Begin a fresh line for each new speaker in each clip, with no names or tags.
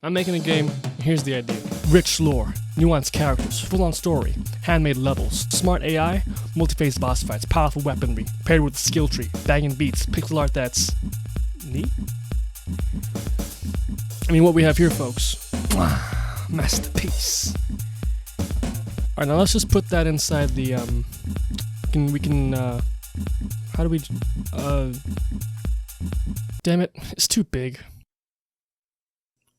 I'm making a game, here's the idea. Rich lore, nuanced characters, full-on story, handmade levels, smart AI, multi-phase boss fights, powerful weaponry, paired with a skill tree, banging beats, pixel art that's... neat? I mean, what we have here, folks. Masterpiece. Alright, now let's just put that inside the, how do we, damn it, it's too big.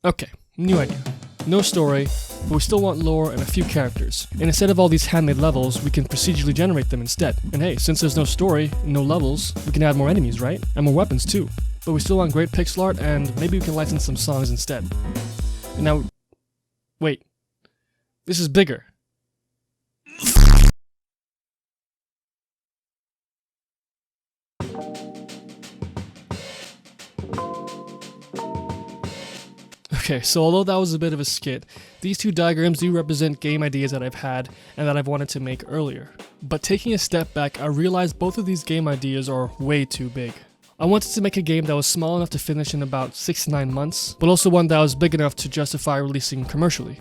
Okay, new idea. No story, but we still want lore and a few characters. And instead of all these handmade levels, we can procedurally generate them instead. And hey, since there's no story, no levels, we can add more enemies, right? And more weapons too. But we still want great pixel art, and maybe we can license some songs instead. And now, wait, this is bigger. Okay, so although that was a bit of a skit, these two diagrams do represent game ideas that I've had and that I've wanted to make earlier. But taking a step back, I realized both of these game ideas are way too big. I wanted to make a game that was small enough to finish in about 6 to 9 months, but also one that was big enough to justify releasing commercially.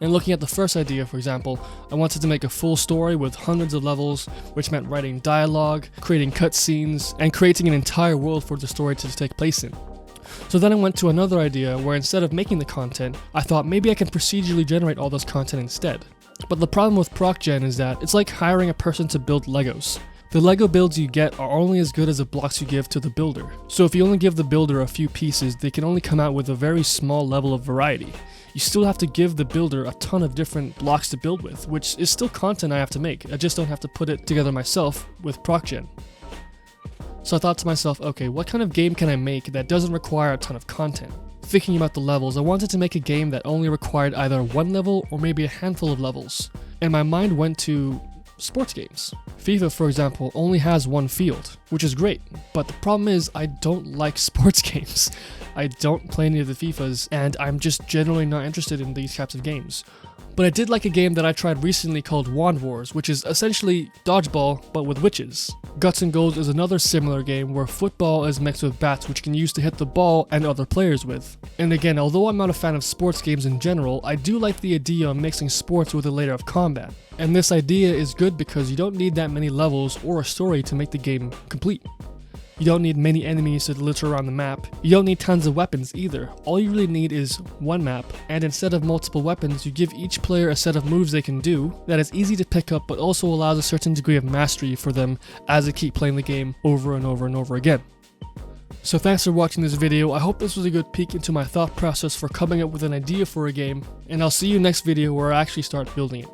And looking at the first idea, for example, I wanted to make a full story with hundreds of levels, which meant writing dialogue, creating cutscenes, and creating an entire world for the story to take place in. So then I went to another idea where instead of making the content, I thought maybe I can procedurally generate all this content instead. But the problem with ProcGen is that it's like hiring a person to build Legos. The Lego builds you get are only as good as the blocks you give to the builder. So if you only give the builder a few pieces, they can only come out with a very small level of variety. You still have to give the builder a ton of different blocks to build with, which is still content I have to make. I just don't have to put it together myself with ProcGen. So I thought to myself, okay, what kind of game can I make that doesn't require a ton of content? Thinking about the levels, I wanted to make a game that only required either one level or maybe a handful of levels. And my mind went to sports games. FIFA, for example, only has one field, which is great, but the problem is I don't like sports games. I don't play any of the FIFAs, and I'm just generally not interested in these types of games. But I did like a game that I tried recently called Wand Wars, which is essentially dodgeball, but with witches. Guts and Goals is another similar game where football is mixed with bats, which you can use to hit the ball and other players with. And again, although I'm not a fan of sports games in general, I do like the idea of mixing sports with a layer of combat. And this idea is good because you don't need that many levels or a story to make the game complete. You don't need many enemies to litter around the map. You don't need tons of weapons either. All you really need is one map, and instead of multiple weapons, you give each player a set of moves they can do that is easy to pick up but also allows a certain degree of mastery for them as they keep playing the game over and over and over again. So thanks for watching this video. I hope this was a good peek into my thought process for coming up with an idea for a game, and I'll see you next video where I actually start building it.